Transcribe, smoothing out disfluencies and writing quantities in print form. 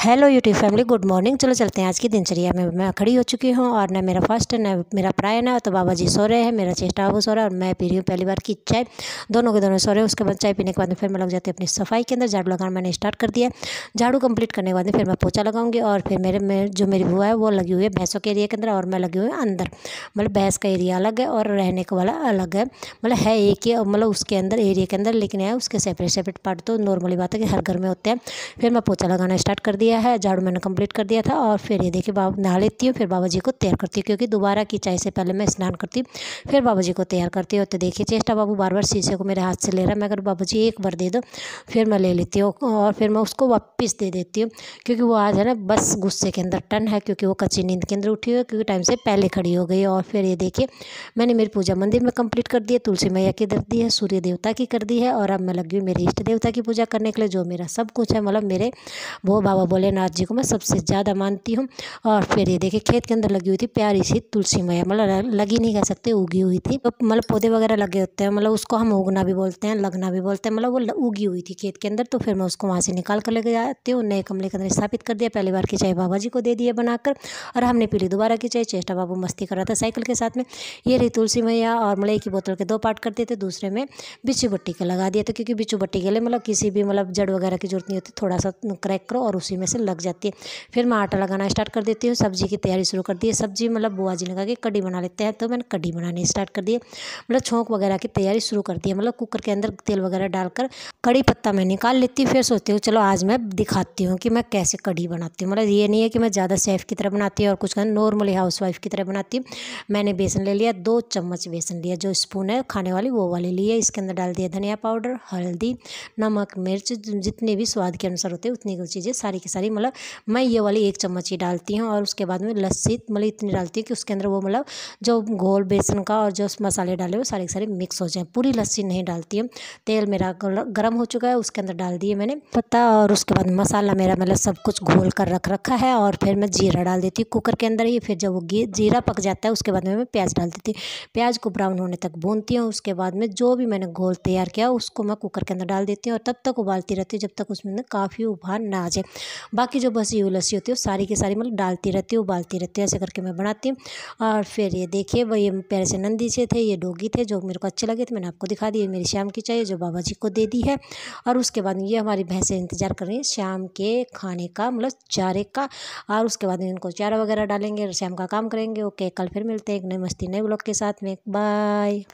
Hello YouTube family, good morning. चलो चलते हैं आज की दिनचर्या में। मैं खड़ी हो चुकी हूँ और न मेरा फर्स्ट न मेरा प्रायन है। तो बाबा जी सो रहे हैं, मेरा चेष्टा बाबू सो रहा है और मैं पी रही हूँ पहली बार की चाय। दोनों के दोनों सो रहे हैं। उसके बाद चाय पीने के बाद में फिर मैं लग जाती हूँ अपनी सफाई के अंदर। झाड़ू लगाना मैंने स्टार्ट कर दिया। झाड़ू कंप्लीट करने के बाद में फिर मैं पोछा लगाऊंगी और फिर जो मेरी बुआ है वो लगी हुई है भैंसों के एरिया के अंदर और मैं लगी हुई हूँ अंदर। मतलब भैंस का एरिया अलग है और रहने का वाला अलग है। मतलब है एक ही, मतलब उसके अंदर एरिया के अंदर, लेकिन है उसके सेपरेट सेपरेट पार्ट। तो नॉर्मली बात है कि हर घर में होते हैं। फिर मैं पोछा लगाना स्टार्ट कर दिया है, झाड़ू मैंने कंप्लीट कर दिया था और फिर ये देखिए बाबा नहा लेती हूँ। फिर बाबा जी को तैयार करती हूँ क्योंकि दोबारा की चाय से पहले मैं स्नान करती हूँ, फिर बाबा जी को तैयार करती हूँ। तो देखिए चेष्टा बाबू बार बार शीशे को मेरे हाथ से ले रहा है। मैं अगर बाबा जी एक बार दे दो, फिर मैं ले लेती हूँ और फिर मैं उसको वापस दे देती हूँ क्योंकि वो आज है ना बस गुस्से के अंदर टन है, क्योंकि वो कच्ची नींद के अंदर उठी हुई है, क्योंकि टाइम से पहले खड़ी हो गई। और फिर ये देखिए मैंने मेरी पूजा मंदिर में कंप्लीट कर दी है, तुलसी मैया की कर दी है, सूर्य देवता की कर दी है और अब मैं लगी हूँ मेरे इष्ट देवता की पूजा करने के लिए, जो मेरा सब कुछ है। मतलब मेरे वो बाबा भोलेनाथ जी को मैं सबसे ज़्यादा मानती हूँ। और फिर ये देखिए खेत के अंदर लगी हुई थी प्यारी सी तुलसी मैया, मतलब लगी नहीं कह सकते, उगी हुई थी। तो मतलब पौधे वगैरह लगे होते हैं, मतलब उसको हम उगना भी बोलते हैं, लगना भी बोलते हैं। मतलब वो उगी हुई थी खेत के अंदर। तो फिर मैं उसको वहाँ से निकाल कर लेके जाती हूँ, नए गमले के अंदर स्थापित कर दिया। पहली बार की चाय बाबा जी को दे दिया बनाकर और हमने पी ली दोबारा की चाय। चेष्टा बाबू मस्ती कर रहा था साइकिल के साथ में। ये रही तुलसी मैया और मलाई की बोतल के 2 पार्ट कर दिए थे, दूसरे में बिच्छू बट्टी का लगा दिया था, क्योंकि बिच्छू बट्टी के लिए मतलब किसी भी मतलब जड़ वगैरह की जरूरत नहीं होती, थोड़ा सा क्रैक करो और उसी में से लग जाती है। फिर मैं आटा लगाना स्टार्ट कर देती हूँ। सब्जी की तैयारी शुरू कर दी है। सब्जी मतलब बुआ जी ने कहा कि कढ़ी बना लेते हैं, तो मैंने कढ़ी बनानी स्टार्ट कर दी है। मतलब छोंक वगैरह की तैयारी शुरू कर दी है, मतलब कुकर के अंदर तेल वगैरह डालकर कड़ी पत्ता मैं निकाल लेती हूँ। फिर सोचती हूँ चलो आज मैं दिखाती हूँ कि मैं कैसे कढ़ी बनाती हूँ। मतलब ये नहीं है कि मैं ज़्यादा शेफ़ की तरह बनाती हूँ और कुछ नॉर्मली हाउस वाइफ की तरह बनाती हूँ। मैंने बेसन ले लिया, 2 चम्मच बेसन लिया, जो स्पून है खाने वाली वो वाली ली है। इसके अंदर डाल दिया धनिया पाउडर, हल्दी, नमक, मिर्च, जितने भी स्वाद के अनुसार होते हैं उतनी की चीज़ें सारी की सारी। मतलब मैं ये वाली 1 चम्मच ही डालती हूँ और उसके बाद में लस्सी मतलब इतनी डालती हूँ कि उसके अंदर वो मतलब जो घोल बेसन का और जो मसाले डाले वो सारे के सारे मिक्स हो जाए। पूरी लस्सी नहीं डालती हूँ। तेल मेरा गर्म हो चुका है, उसके अंदर डाल दिए मैंने पत्ता और उसके बाद मसाला मेरा मतलब सब कुछ घोल कर रख रखा है। और फिर मैं जीरा डाल देती हूँ कुकर के अंदर ही। फिर जब वो जीरा पक जाता है उसके बाद में मैं प्याज डाल देती हूँ। प्याज को ब्राउन होने तक भूनती हूँ। उसके बाद में जो भी मैंने घोल तैयार किया उसको मैं कुकर के अंदर डाल देती हूँ और तब तक उबालती रहती हूँ जब तक उसमें काफ़ी उबाल ना आ जाए। बाकी जो बसी हुई लस्सी होती है वो सारी की सारी मतलब डालती रहती हूँ, उबालती रहती हूँ, ऐसे करके मैं बनाती हूँ। और फिर ये देखिए वो ये प्यारे से नंदी से थे, ये डोगी थे जो मेरे को अच्छे लगे थे, मैंने आपको दिखा दिए। मेरी शाम की चाय जो बाबा जी को दे दी है। और उसके बाद ये हमारी भैंसें इंतजार कर रही हैं शाम के खाने का, मतलब चारे का। और उसके बाद इनको चारा वगैरह डालेंगे और शाम का काम करेंगे। ओके, कल फिर मिलते हैं एक नई मस्ती नए ब्लॉग के साथ में। बाय।